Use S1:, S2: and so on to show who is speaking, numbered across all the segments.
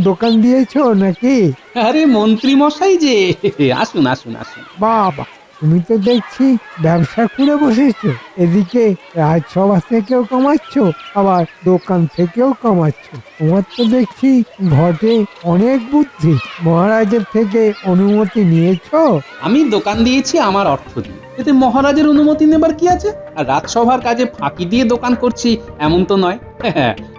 S1: দোকান দিয়েছো নাকি?
S2: আরে মন্ত্রী মশাই যে, আসুন আসুন আসুন।
S1: বাবা, তুমি তো দেখছি ব্যবসা করে বসেছো। এদিকে রাজসভা থেকেও কামাচ্ছ, আবার দোকান থেকেও কামাচ্ছ। তোমার তো দেখছি ঘটে অনেক বুদ্ধি। মহারাজের থেকে অনুমতি নিয়েছো?
S2: আমি দোকান দিয়েছি আমার অর্থ দিয়ে, এতে মহারাজের অনুমতি নেবার কি আছে? আর রাজসভার কাজে ফাঁকি দিয়ে দোকান করছি এমন তো নয়।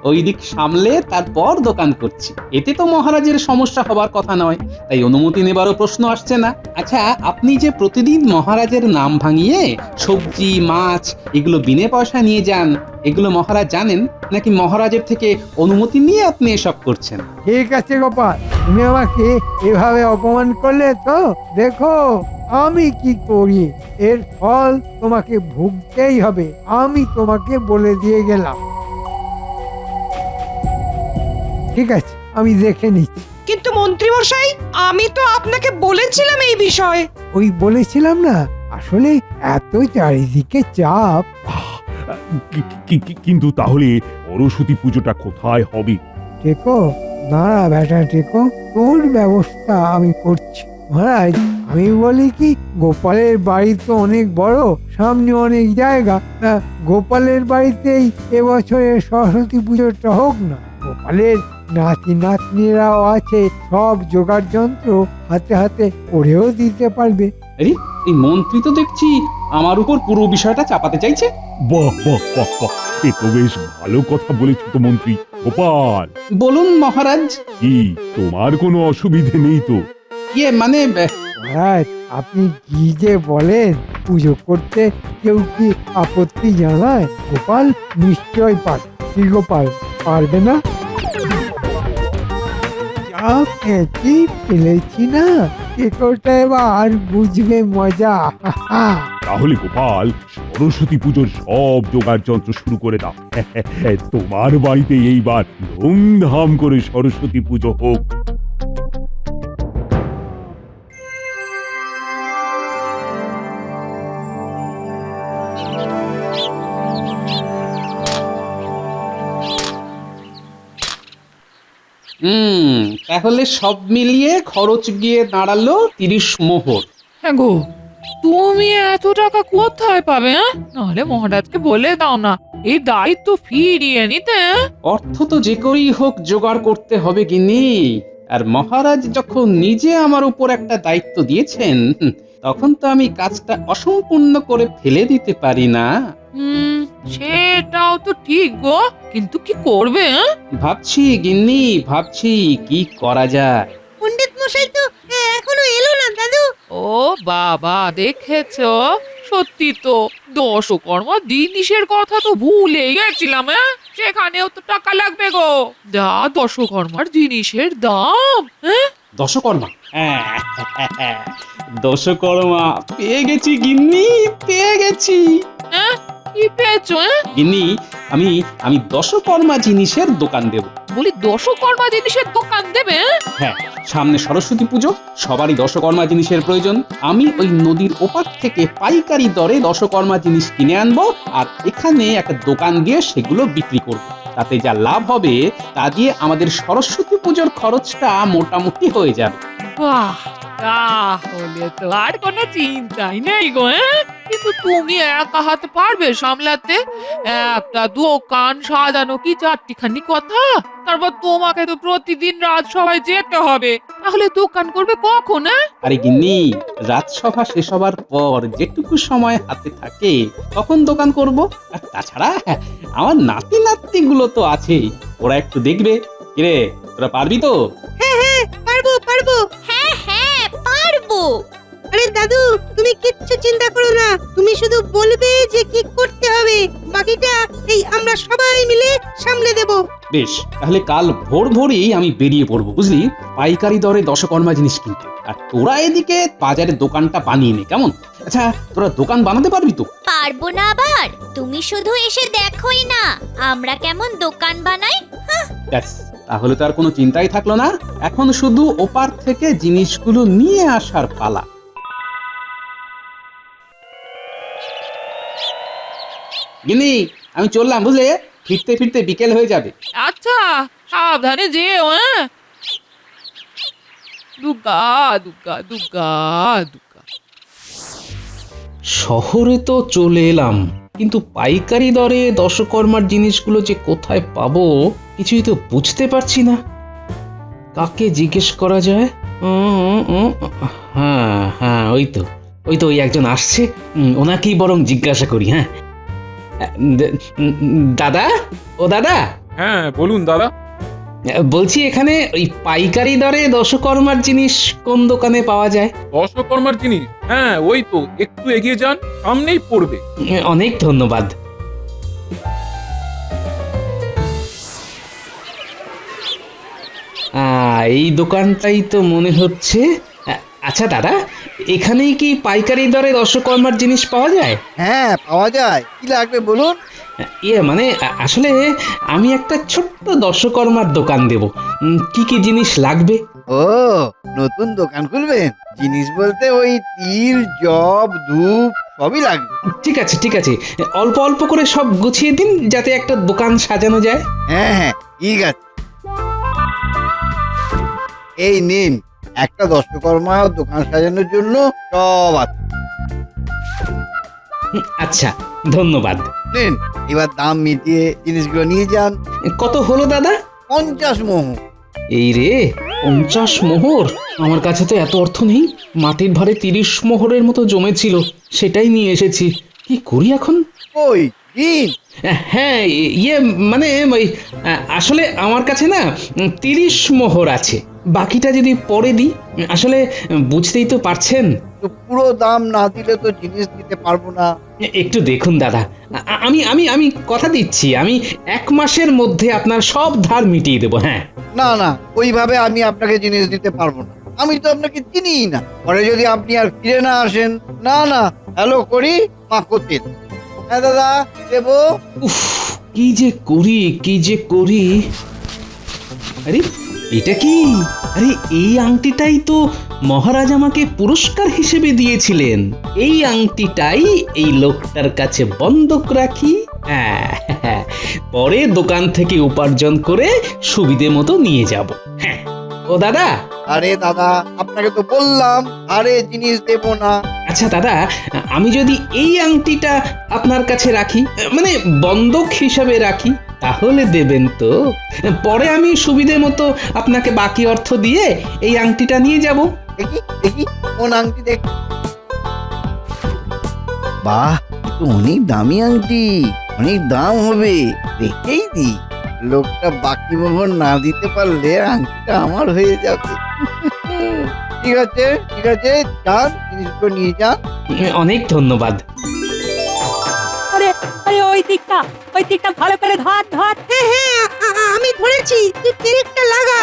S2: ওই দিক সামলে তারপর দোকান করছি, এতে তো মহারাজের সমস্যা হবার কথা নয়, তাই অনুমতি নেবারও প্রশ্ন আসছে না। আচ্ছা, আপনি যে প্রতিদিন মহারাজের নাম ভাঙিয়ে সবজি মাছ এগুলো বিনে পয়সা নিয়ে যান, এগুলো মহারাজ জানেন নাকি মহারাজের থেকে অনুমতি নিয়ে আপনি এসব করছেন?
S1: ঠিক আছে গোপাল, তুমি আমাকে এভাবে অপমান করলে তো দেখো আমি কি করি। এর ফল তোমাকে ভুগতেই হবে, আমি তোমাকে বলে দিয়ে গেলাম। ঠিক আছে, আমি দেখে নিচ্ছি।
S3: কিন্তু মন্ত্রী মশাই, আমি তো আপনাকে বলেছিলাম এই বিষয়ে।
S1: ওই বলেছিলাম না, আসলে এত চারিদিকে চাপ।
S4: কিন্তু তাহলে সরস্বতী পুজোটা কোথায় হবে?
S1: টেকো, দাঁড়া বেটা টেকো, তোর ব্যবস্থা আমি করছি। মহারাজ, আমি বলি কি, গোপালের বাড়ি তো অনেক বড়, সামনে অনেক জায়গা, গোপালের বাড়িতেই এবছরের সরস্বতী পুজোটা হোক না। গোপালের নাতি নাতনিরাও আছে, সব জোগাড় যন্ত্র হাতে হাতে করেও দিতে পারবে।
S2: আরে, এই মন্ত্রী তো দেখছি আমার উপর পুরো বিষয়টা চাপাতে চাইছে।
S4: বাহ বাহ বাহ বাহ, এ তো বেশ ভালো কথা বলেছো তো মন্ত্রী। গোপাল,
S2: বলুন মহারাজ।
S4: কি তোমার কোনো অসুবিধে নেই তো?
S2: ইয়ে মানে
S1: মহারাজ, আপনি কি যে বলেন, পুজো করতে কেউ কি আপত্তি জানায়? গোপাল নিশ্চয় পারবে। কি গোপাল, পারবে না? যা খেতে ফেলেছি না, কেকোটা এবার বুঝবে মজা।
S4: তাহলে গোপাল, সরস্বতী পুজোর সব জোগাড় যন্ত্র শুরু করে দাও। তোমার বাড়িতে এইবার ধুমধাম করে সরস্বতী পুজো হোক।
S2: তাহলে সব মিলিয়ে খরচ গিয়ে দাঁড়ালো 30 মোহর।
S5: হ্যাঁ গো, তুমি এত টাকা কোথায় পাবে? নাহলে মহারাজকে বলে দাও না এই দায়িত্ব ফিরিয়ে নিতে।
S2: অর্থ তো যে করেই হোক জোগাড় করতে হবে গিন্নি। আর মহারাজ যখন নিজে আমার উপর একটা দায়িত্ব দিয়েছেন, তখন তো আমি কাজটা অসম্পূর্ণ করে ফেলে দিতে পারি না।
S5: হুম, সেটাও তো ঠিক গো, কিন্তু কি করবে?
S2: ভাবছি গিন্নি, ভাবছি কি করা যায়।
S6: পণ্ডিত মশাই তো এখনো এলো না দাদু।
S5: ও বাবা, দেখেছো, সত্যি তো দশকর্মা জিনিসের কথা তো ভুলেই গেছিলাম। সেখানেও তো টাকা লাগবে গো, যা দশকর্মার জিনিসের দাম।
S2: দশকর্মা, দশকর্মা পেয়ে গেছি গিন্নি, পেয়ে গেছি।
S5: কি পেয়েছো?
S2: গিন্নি, আমি আমি দশকর্মা জিনিসের দোকান দেব।
S5: বলি দশকর্মা জিনিসের দোকান দেবে?
S2: হ্যাঁ, সামনে সরস্বতী পুজো, সবারই দশকর্মা জিনিসের প্রয়োজন। আমি ওই নদীর ওপার থেকে পাইকারি দরে দশকর্মা জিনিস কিনে আনবো, আর এখানে একটা দোকান দিয়ে সেগুলো বিক্রি করব। তাতে যা লাভ হবে তা দিয়ে আমাদের সরস্বতী পুজোর খরচটা মোটামুটি হয়ে যাবে।
S5: বাহ, তাহলে তো আর কোনো চিন্তাই নেই গো। কিন্তু তুমি একা হাতে পারবে সামলাতে? একটা দোকান সাজানো কি চারটিখানি কথা? তারপর তোমাকে তো প্রতিদিন রাজসভায় যেতে হবে, তাহলে দোকান করবে কখন?
S2: আরে গিন্নি, রাজসভা শেষ হবার পর যেটুকু সময় হাতে থাকে তখন দোকান করব। আর তাছাড়া আমার নাতি নাতনি গুলো তো আছেই, ওরা একটু দেখবে। কিরে, তোরা পারবি তো?
S6: হ্যাঁ হ্যাঁ, পারবো পারবো। হ্যাঁ হ্যাঁ, পারবো। আরে দাদু, তুমি কিচ্ছু চিন্তা করো না, তুমি শুধু বলবে যে কি করতে হবে, বাকিটা এই আমরা সবাই মিলে সামলে দেব।
S2: বেশ, তাহলে কাল ভোর ভোরই আমি বেরিয়ে পড়বো, বুঝলি, পাইকারি দরে দশকর্মা জিনিস কিনতে। আর তোরা এদিকে বাজারের দোকানটা বানিয়ে নে, কেমন? আচ্ছা, তোরা দোকান বানাতে পারবি তো?
S7: পারবো না আবার? তুমি শুধু এসে দেখোই না আমরা কেমন দোকান বানাই।
S2: ব্যাস, তাহলে তো আর কোনো চিন্তাই থাকলো না। এখন শুধু ওপার থেকে জিনিসগুলো নিয়ে আসার পালা। গিন্নি, আমি চললাম, বুঝলে, ফিরতে ফিরতে বিকেল হয়ে যাবে।
S5: আচ্ছা, সাবধানে যেও। দুর্গা দুর্গা দুর্গা দুর্গা।
S2: শহরে তো চলে এলাম, কিন্তু পাইকারি দরে দশকর্মার জিনিসগুলো যে কোথায় পাবো কিছুই তো বুঝতে পারছি না। কাকে জিজ্ঞেস করা যায়? হ্যাঁ হ্যাঁ, ওই তো ওই একজন আসছে, ওনাকেই বরং জিজ্ঞাসা করি। হ্যাঁ, দাদা, ও দাদা,
S8: হ্যাঁ বলুন দাদা।
S2: বলছি এখানে ওই পাইকারি দরে দশকর্মার জিনিস কোন দোকানে পাওয়া যায়?
S8: দশকর্মার জিনিস, হ্যাঁ ওই তো একটু এগিয়ে যান, সামনেই পড়বে।
S2: অনেক ধন্যবাদ। এই দোকানটাই তো মনে হচ্ছে। আচ্ছা দাদা, এখানেই কি পাইকারি দরে দশকর্মার জিনিস পাওয়া যায়?
S9: হ্যাঁ পাওয়া যায়, কি লাগবে বলুন।
S2: মানে আসলে আমি একটা ছোট্ট দশকর্মার দোকান দেব, কি কি জিনিস লাগবে?
S9: ও নতুন দোকান খুলবেন? জিনিস বলতে ওই তিল, জব, ধূপ সবই লাগবে।
S2: ঠিক আছে ঠিক আছে, অল্প অল্প করে সব গুছিয়ে দিন যাতে একটা দোকান সাজানো যায়।
S9: হ্যাঁ হ্যাঁ ঠিক আছে, এই নিন একটা দশকর্মা দোকান সাজানোর জন্য সব আছে।
S2: আচ্ছা ধন্যবাদ।
S9: নিন, এবার দাম মিটিয়ে জিনিসগুলো নিয়ে যান।
S2: কত হলো দাদা?
S9: 50 মোহর।
S2: এই রে, 50 মোহর! আমার কাছে তো এত অর্থ নেই। মাটির ভারে 30 মোহরের মতো জমেছিল, সেটাই নিয়ে এসেছি। কি করি এখন?
S9: ওই দিন
S2: হ্যাঁ, মানে ওই আসলে আমার কাছে না 30 মোহর আছে, বাকিটা যদি পরে দিই। আসলে বুঝতেই তো পারছেন।
S9: তো পুরো দাম না দিলে তো জিনিস দিতে পারবো না।
S2: একটু দেখুন দাদা, আমি আমি আমি কথা দিচ্ছি, আমি 1 মাসের মধ্যে আপনার সব ধার মিটিয়ে দেবো। হ্যাঁ,
S9: না না, ওইভাবে আমি আপনাকে জিনিস দিতে পারবো না। আমি তো আপনাকে চিনিই না। পরে যদি আপনি আর ফিরে না আসেন, না না, হ্যালো করি মা করতে। হ্যাঁ দাদা দেবো।
S2: উফ, কি যে করি। আরে এটা কি? আরে এই আংটিটাই তো মহারাজ আমাকে পুরস্কার হিসেবে দিয়েছিলেন। এই আংটিটাই এই লোকটার কাছে বন্ধক রাখি। হ্যাঁ, পরে দোকান থেকে উপার্জন করে সুবিধে মতো নিয়ে যাব। হ্যাঁ, ও দাদা।
S9: আরে দাদা, আপনাকে তো বললাম আরে জিনিস দেবো না।
S2: আচ্ছা দাদা, আমি যদি এই আংটিটা আপনার কাছে রাখি, মানে বন্ধক হিসাবে রাখি, তাহলে দেবেন তো? পরে আমি সুবিধে মতো আপনাকে বাকি অর্থ দিয়ে এই আংটিটা নিয়ে যাব।
S9: দেখি দেখি কোন আংটি দেখ। বাহ, এ তো অনেক দামি আংটি, অনেক দাম হবে। দেখেই দি, লোকটা বাকি মোহর না দিতে পারলে আংটিটা আমার হয়ে যাবে। ঠিক আছে ঠিক আছে, যান জিনিসগুলো নিয়ে যান।
S2: অনেক ধন্যবাদ।
S10: আরে আরে ওই দিকটা ভালো করে ধর ধর।
S6: হ্যাঁ হ্যাঁ, আমি ধরেছি, তুই পেরেকটা লাগা।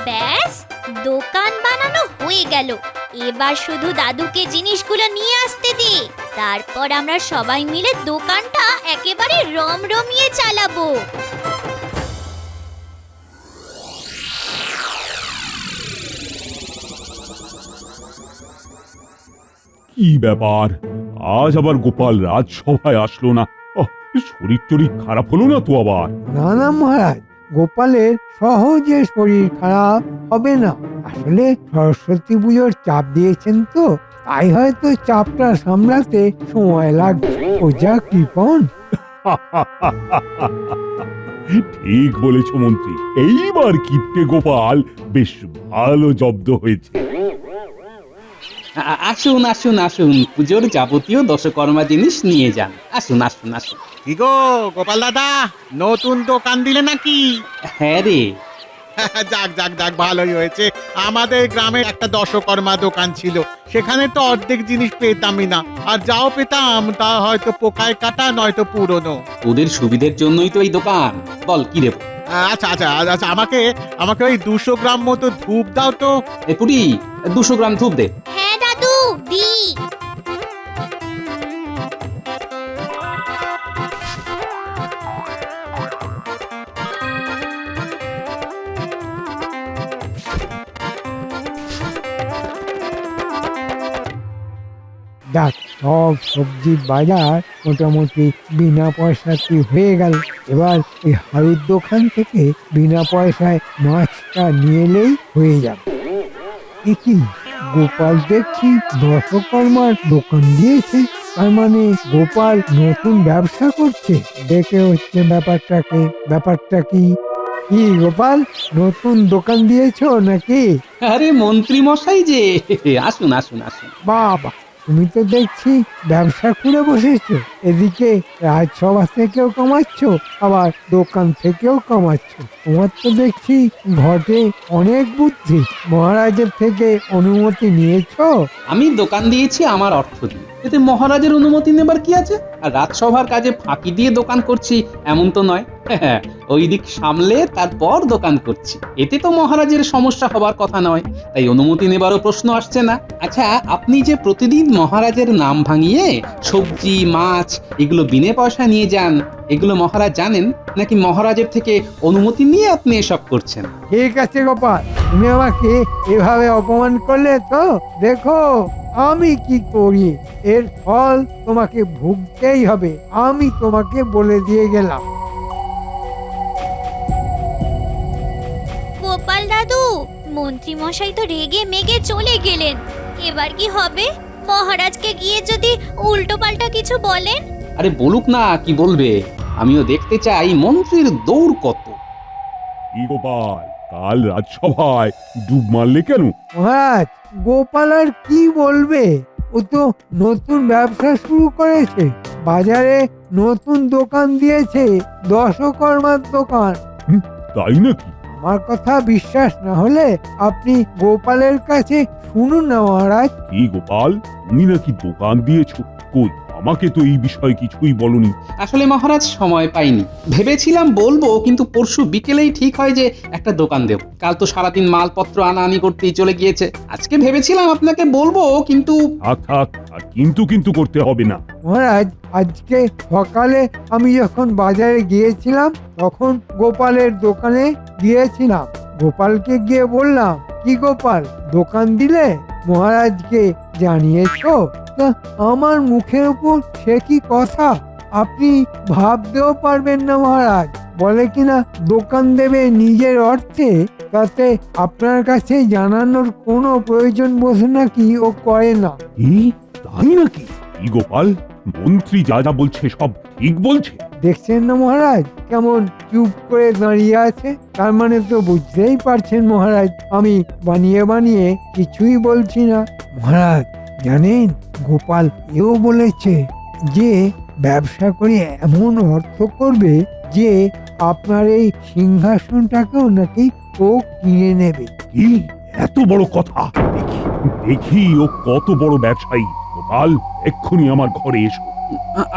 S7: ব্যাস, দোকান বানানো হয়ে গেল। এবার শুধু দাদুকে জিনিসগুলো নিয়ে আসতে দে, তারপর আমরা সবাই মিলে দোকানটা একেবারে রমরমিয়ে চালাবো।
S4: কি ব্যাপার, আজ আবার গোপাল রাজসভায় আসলো না? শরীর টরীর খারাপ হলো না তো আবার?
S1: না না মহারাজ, গোপালের সহজে শরীর খারাপ হবে না। আসলে সরস্বতী পুজোর চাপ দিয়েছেন তো, তাই হয়তো চাপটা সামলাতে সময় লাগবে। ও যা কৃপণ!
S4: ঠিক বলেছ মন্ত্রী, এইবার কিপ্টে গোপাল বেশ ভালো জব্দ হয়েছে।
S2: আসুন আসুন আসুন, পুজোর যাবতীয় দশকর্মা জিনিস নিয়ে যান। আসুন আসুন আসুন।
S11: কি গো গোপাল দাদা, নতুন দোকান দিলে নাকি?
S2: হ্যাঁ রে।
S11: যাক যাক যাক, ভালোই হয়েছে। আমাদের গ্রামে একটা দশকর্মা দোকান ছিল, সেখানে তো অর্ধেক জিনিস পেতামই না, আর যাও পেতাম তা হয়তো পোকায় কাটা নয়তো পুরনো।
S2: ওদের সুবিধের জন্যই তো এই দোকান। বল কি দেবো?
S11: আচ্ছা আচ্ছা আচ্ছা, আমাকে ওই 200 গ্রাম মতো ধূপ দাও তো।
S2: এ পুরি, 200 গ্রাম ধূপ দে।
S7: হ্যাঁ দাদু, দি।
S1: যাক, সব সবজির বাজার মোটামুটি বিনা পয়সাতে হয়ে গেল। এবার এই হাড়ুর দোকান থেকে বিনা পয়সায় মাছটা নিয়ে এলেই হয়ে যাবে। এ কি, গোপাল দেখছি দশকর্মার দোকান দিয়েছে, তার মানে গোপাল নতুন ব্যবসা করছে। দেখে হচ্ছে ব্যাপারটা কি? কি গোপাল, নতুন দোকান দিয়েছো নাকি?
S2: আরে মন্ত্রী মশাই যে, আসুন আসুন আসুন।
S1: বাবা, তুমি তো দেখছি ব্যবসা খুলে বসেছো। এদিকে রাজসভা থেকেও কামাচ্ছ, আবার দোকান থেকেও কামাচ্ছ। তোমার তো দেখছি ঘটে অনেক বুদ্ধি। মহারাজের থেকে অনুমতি নিয়েছো?
S2: আমি দোকান দিয়েছি আমার অর্থ দিয়ে, এতে মহারাজের অনুমতি নেবার কি আছে? আর রাজসভার কাজে ফাঁকি দিয়ে দোকান করছি এমন তো নয়। ওই দিক সামলে তারপর দোকান করছি, এতে তো মহারাজের সমস্যা হবার কথা নয়, তাই অনুমতি নেবারও প্রশ্ন আসছে না। আচ্ছা, আপনি যে প্রতিদিন মহারাজের নাম ভাঙিয়ে সবজি মাছ এগুলো বিনে পয়সা নিয়ে যান, এগুলো মহারাজ জানেন নাকি মহারাজের থেকে অনুমতি নিয়ে আপনি এসব করছেন?
S1: ঠিক আছে গোপাল, তুমি আমাকে এভাবে অপমান করলে তো দেখো আমি কি করি। এর ফল তোমাকে ভুগতেই হবে, আমি তোমাকে বলে দিয়ে গেলাম।
S7: গোপাল দাদু, মন্ত্রী মশাই তো রেগে মেগে চলে গেলেন, এবার কি হবে? মহারাজকে গিয়ে যদি উল্টো পাল্টা কিছু বলেন?
S2: আরে বলুক না, কি বলবে, আমিও দেখতে চাই মন্ত্রীর দৌড় কত।
S4: কি গোপাল, কাল রাজসভায় ডুব মারলে কেন?
S1: মহারাজ, গোপাল আর কি বলবে? ও তো নতুন ব্যবসা শুরু করেছে, বাজারে নতুন দোকান দিয়েছে, দশকর্মার দোকান।
S4: তাই নাকি?
S1: আমার কথা বিশ্বাস না হলে আপনি গোপালের কাছে শুনুন না মহারাজ।
S4: কি গোপাল, তুমি নাকি দোকান দিয়েছো? কই, আমাকে তো এই বিষয়ে কিছুই বলনি।
S2: আসলে মহারাজ সময় পাইনি, ভেবেছিলাম বলবো, কিন্তু পরশু বিকেলেই ঠিক হয় যে একটা দোকান দেব। কাল তো সারাদিন মালপত্র আনাআনি করতেই চলে গিয়েছে। আজকে ভেবেছিলাম আপনাকে বলবো, কিন্তু
S4: থাক, আর কিন্তু করতে হবে না।
S1: মহারাজ, আজকে সকালে আমি যখন বাজারে গিয়েছিলাম তখন গোপালের দোকানে গিয়েছিলাম। গোপালকে গিয়ে বললাম, কি গোপাল, দোকান দিলে? মহারাজকে জানিয়েছো? তা আমার মুখের উপর সে কি কথা, আপনি ভাবতেও পারবেন না মহারাজ। বলে কিনা দোকান দেবে নিজের অর্থে, তাতে আপনার কাছে জানানোর কোনো প্রয়োজন বোধ নাকি ও করে না।
S4: কি, তাই নাকি? কি গোপাল, মন্ত্রী যা যা বলছে সব ঠিক বলছে?
S1: দেখছেন না মহারাজ কেমন চুপ করে দাঁড়িয়ে আছে? তার মানে তো বুঝতেই পারছেন মহারাজ, আমি বানিয়ে কিছুই বলছি না। মহারাজ জানেন, গোপাল এও বলেছে যে ব্যবসা করে এমন অর্থ করবে যে আপনার এই সিংহাসনটাকেও নাকি ও কিনে নেবে।
S4: কি, এত বড় কথা? দেখি ও কত বড় ব্যবসায়ী। গোপাল, এক্ষুনি আমার ঘরে এসো।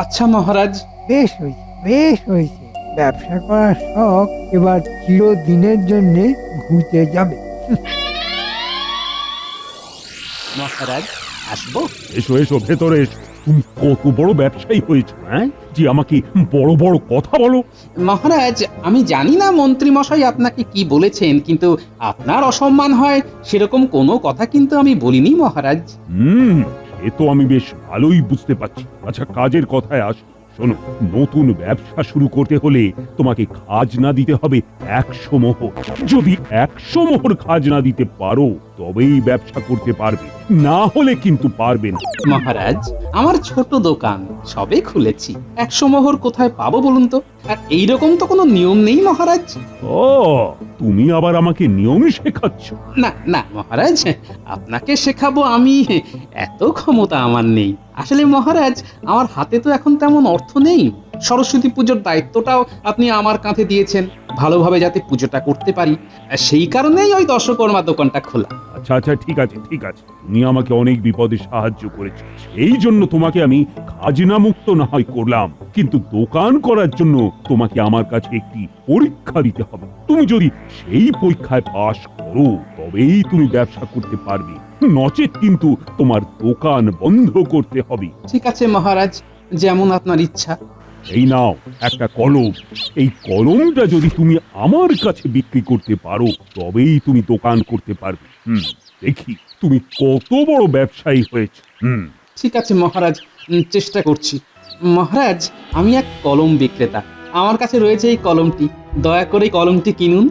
S2: আচ্ছা মহারাজ।
S1: বেশ হয়েছে, ব্যবসা করার শখ এবার চিরদিনের জন্য ঘুচে যাবে।
S2: মহারাজ, আসবো?
S4: এসো, ভেতরে এসো। তুমি কত বড় ব্যবসায়ী হয়েছো, হ্যাঁ, যে আমাকে বড় বড় কথা বলো?
S2: মহারাজ, আমি জানি না মন্ত্রী মশাই আপনাকে কি বলেছেন, কিন্তু আপনার অসম্মান হয় সেরকম কোনো কথা কিন্তু আমি বলিনি মহারাজ।
S4: এ তো আমি বেশ ভালোই বুঝতে পারছি। আচ্ছা, কাজের কথায় আসো। শোনো, নতুন ব্যবসা শুরু করতে হলে তোমাকে খাজনা দিতে হবে 100 মোহর। যদি 100 মোহর খাজনা দিতে পারো তবেই ব্যবসা করতে পারবে, না হলে কিন্তু পারবে না।
S2: মহারাজ, আমার ছোট দোকান সবে খুলেছি, 100 মোহর কোথায় পাবো বলুন তো? আর এইরকম তো কোনো নিয়ম নেই মহারাজ।
S4: ও, তুমি আবার আমাকে নিয়ম শেখাচ্ছ?
S2: না মহারাজ, আপনাকে শেখাবো আমি, এত ক্ষমতা আমার নেই। আসলে মহারাজ, আমার হাতে তো এখন তেমন অর্থ নেই। সরস্বতী পুজোর দায়িত্বটাও আপনি আমার কাঁধে দিয়েছেন, ভালোভাবে যাতে পুজোটা করতে পারি, আর সেই কারণেই ওই দশকর্মা দোকানটা খোলা।
S4: আচ্ছা, ঠিক আছে। তুমি আমাকে অনেক বিপদে সাহায্য করেছো, এই জন্য তোমাকে আমি খাজনা মুক্ত না হয় করলাম, কিন্তু দোকান করার জন্য তোমাকে আমার কাছে একটি পরীক্ষা দিতে হবে। তুমি যদি সেই পরীক্ষায় পাশ করো তবেই তুমি ব্যবসা করতে পারবে, নচেত কিন্তু তোমার দোকান বন্ধ করতে হবে।
S2: ঠিক আছে মহারাজ, যেমন আপনার ইচ্ছা।
S4: এই নাও একটা কলম, এই কলমটা যদি তুমি আমার কাছে বিক্রি করতে পারো তবেই তুমি দোকান করতে পারবে। দেখি তুমি কত বড় ব্যবসায়ী হয়েছ।
S2: ঠিক আছে মহারাজ, চেষ্টা করছি। মহারাজ, আমি এক কলম বিক্রেতা। আমার কাছে রয়েছে এই কলমটি। দয়া করে কলমটি কিনুন।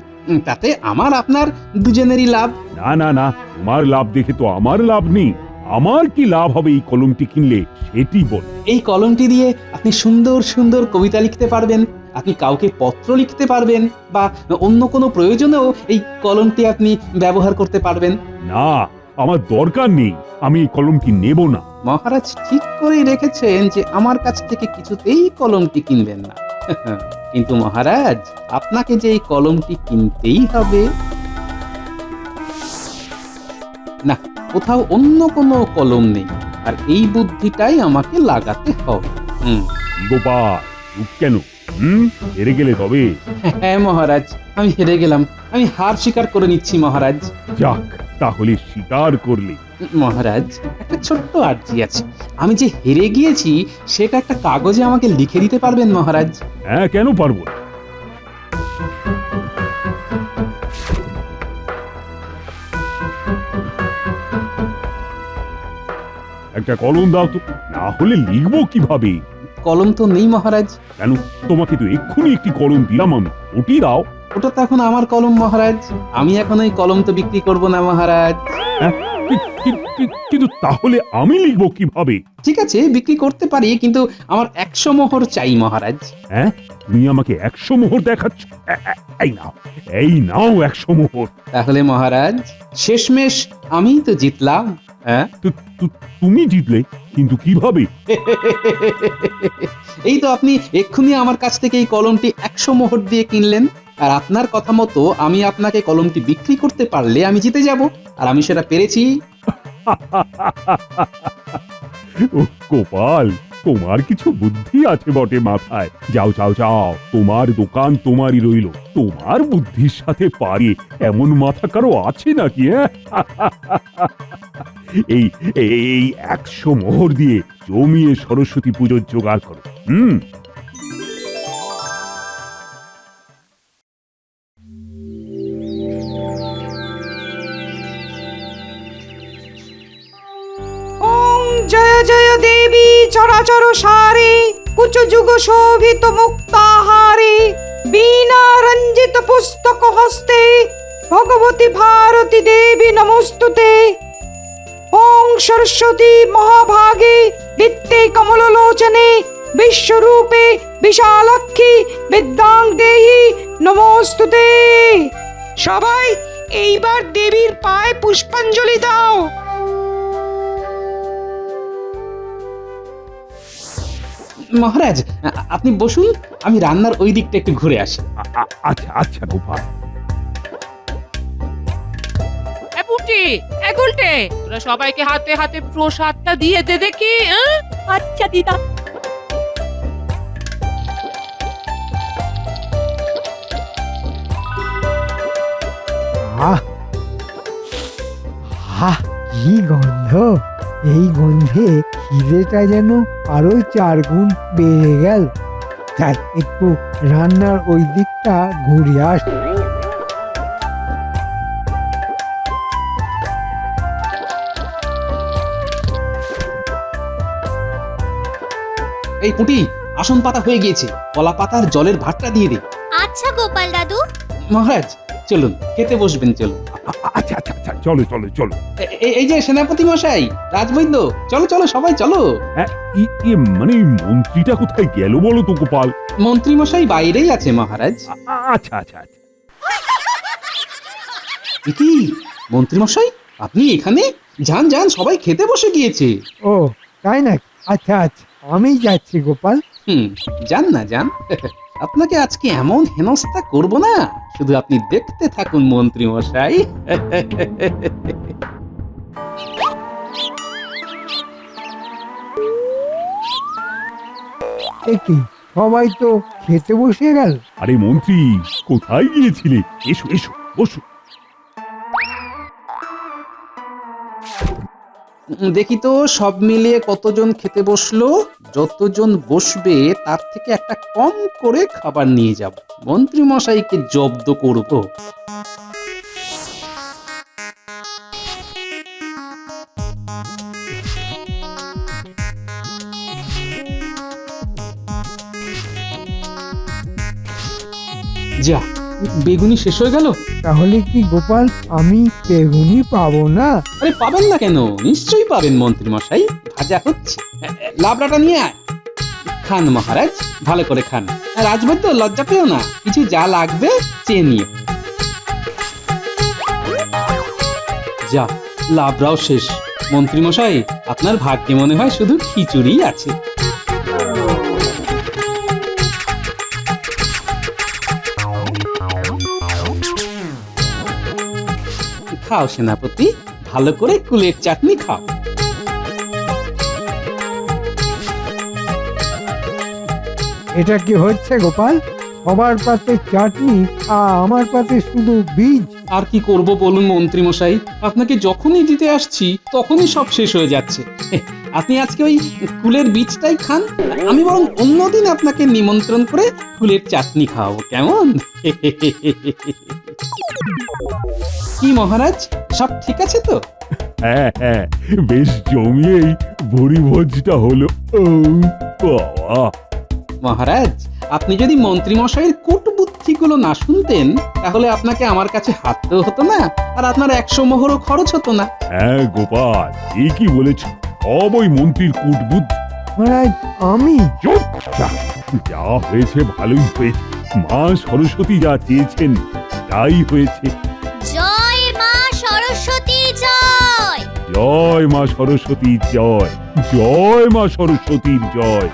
S2: তাতে আমার আপনার দুজনেরই লাভ।
S4: না না না, তোমার লাভ দেখে তো আমার লাভ নেই। আমার কি লাভ হবে এই কলমটি কিনলে সেটি বল।
S2: এই কলমটি দিয়ে আপনি সুন্দর সুন্দর কবিতা লিখতে পারবেন, আপনি কাউকে পত্র লিখতে পারবেন, বা অন্য কোনো প্রয়োজনেও এই কলমটি আপনি ব্যবহার করতে পারবেন।
S4: না, আমার দরকার নেই, আমি এই কলমটি নেব না।
S2: মহারাজ ঠিক করেই রেখেছেন যে আমার কাছ থেকে কিছুতেই কলমটি কিনবেন না। কিন্তু মহারাজ, আপনাকে যে এই কলমটি কিনতেই হবে। না, কোথাও অন্য কোনো কলম নেই, আর এই বুদ্ধিটাই আমাকে লাগাতে হবে।
S4: গোপাল, চুপ কেন? হেরে গেলে তবে?
S2: হ্যাঁ মহারাজ, আমি হেরে গেলাম। আমি হার স্বীকার করে নিচ্ছি মহারাজ।
S4: যাক, তাহলে স্বীকার করলে।
S2: মহারাজ, একটা ছোট্ট আর্জি আছে। আমি যে হেরে গিয়েছি সেটা একটা কাগজে আমাকে লিখে দিতে পারবেন মহারাজ?
S4: হ্যাঁ, কেন পারবো না। একটা কলম দাও তো, না হলে লিখবো কিভাবে?
S2: কলম তো নেই মহারাজ।
S4: কেন? তোমাকে তো এক্ষুনি একটি কলম দিলাম আমি, ওটি দাও।
S2: ওটা তো এখন আমার কলম মহারাজ। আমি এখন ওই কলম তো বিক্রি করব না মহারাজ।
S4: হ্যাঁ, কিন্তু তাহলে আমি লিখবো কিভাবে?
S2: ঠিক আছে, বিক্রি করতে পারি, কিন্তু আমার 100 মোহর চাই মহারাজ।
S4: হ্যাঁ, তুমি আমাকে 100 মোহর দেখাচ্ছ? এই নাও 100 মোহর।
S2: তাহলে মহারাজ, শেষমেশ আমি তো জিতলাম। হ্যাঁ,
S4: তুমি জিতলে, কিন্তু কিভাবে?
S2: এই তো আপনি এক্ষুনি আমার কাছ থেকে এই কলমটি 100 মোহর দিয়ে কিনলেন, আর আপনার কথা মতো আমি আপনাকে কলমটি বিক্রি করতে পারলে আমি জিতে যাব, আর আমি সেটা পেরেছি।
S4: গোপাল, তোমার কিছু বুদ্ধি আছে বটে মাথায়। যাও যাও যাও, তোমার দোকান তোমারই রইল। তোমার বুদ্ধির সাথে পারে এমন মাথা কারো আছে নাকি? এই এই 100 মোহর দিয়ে জমিয়ে সরস্বতী পুজোর জোগাড় করো।
S3: জয় জয় দেবী চরাচর সারে, কুচযুগ শোভিত মুক্তাহারে, বীণা রঞ্জিত পুস্তক হস্তে, ভগবতী ভারতী দেবী নমস্তুতে। ওং সরস্বতী মহাভাগে বিত্তে কমললোচনে, বিশ্বরূপে বিশালাক্ষী বিদ্যাং দেহি নমস্তুতে। সবাই এইবার দেবীর পায়ে পুষ্পাঞ্জলি দাও।
S2: মহারাজ, আপনি বসুন, আমি রান্নার ওই দিকটা একটু ঘুরে আসি।
S4: আচ্ছা আচ্ছা গোপাল।
S5: গুলটে, তোরা সবাইকে হাতে হাতে প্রসাদটা দিয়ে দে দেখি।
S10: আচ্ছা দিদা।
S1: কি গন্ধ! এই গন্ধে খিদেটা যেন আরো 4 গুণ বেড়ে গেল। তাই একটু রান্নার ওই দিকটা ঘুরে আস।
S2: এই পুটি, আসন পাতা হয়ে গিয়েছে, কলা পাতার জলের ভাতটা দিয়ে দে।
S7: আচ্ছা গোপাল দাদু।
S2: মহারাজ, চলুন খেতে বসবেন, চলুন।
S4: আচ্ছা আচ্ছা আচ্ছা, চলো চলো চলো।
S2: এই যে সেনাপতি মশাই, রাজবৈদ্য, চলো চলো সবাই চলো।
S4: মানে মন্ত্রীটা কোথায় গেল বলো তো গোপাল?
S2: মন্ত্রী মশাই বাইরেই আছে মহারাজ।
S4: আচ্ছা আচ্ছা আচ্ছা।
S2: কি মন্ত্রী মশাই, আপনি এখানে? যান যান, সবাই খেতে বসে গিয়েছে।
S1: ও তাই নাকি? আচ্ছা আচ্ছা, আমি যাচ্ছি গোপাল।
S2: যান না যান। আপনাকে আজকে এমন হেনস্থা করব না, শুধু আপনি দেখতে থাকুন মন্ত্রী মশাই।
S1: কি সবাই তো খেতে বসে গেল।
S4: আরে মন্ত্রী, কোথায় গিয়েছিলে? এসো এসো, বসো।
S2: দেখি তো সব মিলিয়ে কতজন খেতে বসলো। যতজন বসবে তার থেকে একটা কম করে খাবার নিয়ে যাব, মন্ত্রী মশাইকে জব্দ করব। যা, বেগুনি শেষ হয়ে গেল।
S1: তাহলে কি গোপাল আমি বেগুনি পাবো না?
S2: আরে পাবেন না কেন, নিশ্চয়ই পাবেন মন্ত্রী মশাই। ভাজা হচ্ছে, লাবড়াটা নিয়ে আয়। খান মহারাজ, ভালো করে খান। আর রাজবৈদ্য লজ্জা পেও না, কিছু যা লাগবে চেয়ে নিও। যা, লাবড়াও শেষ। মন্ত্রী মশাই, আপনার ভাগ্যে মনে হয় শুধু খিচুড়ি আছে। খাও সেনাপতি, ভালো করে কুলের চাটনি খাও।
S1: এটা কি হচ্ছে গোপাল? সবার পাতে চাটনি আর আমার পাতে শুধু বীজ।
S2: আর কি করব বলুন মন্ত্রী মশাই, আপনাকে যখনই দিতে আসছি তখনই সব শেষ হয়ে যাচ্ছে। আপনি আজকে ওই কুলের বীজটাই খান, আমি বরং অন্যদিন আপনাকে নিমন্ত্রণ করে কুলের চাটনি খাওয়াবো, কেমন? কি মহারাজ, সব ঠিক আছে তো?
S4: হ্যাঁ হ্যাঁ, বেশ জমিয়েই ভুরি ভোজটা হলো। ও বাবা!
S2: মহারাজ, আপনি যদি মন্ত্রী মশাইয়ের কূট বুদ্ধিগুলো না শুনতেন তাহলে আপনাকে আমার কাছে হাঁটতেও হতো না, আর আপনার 100 মোহরও খরচ হতো না।
S4: হ্যাঁ গোপাল, ঠিকই বলেছ। সব ওই মন্ত্রীর কূটবুদ্ধি।
S1: মহারাজ আমি
S4: চুপ! যা হয়েছে ভালোই হয়েছে। মা সরস্বতী যা চেয়েছেন তাই হয়েছে।
S7: জয় মা সরস্বতী জয়।
S4: জয় মা সরস্বতীর জয়, জয় মা সরস্বতীর জয়।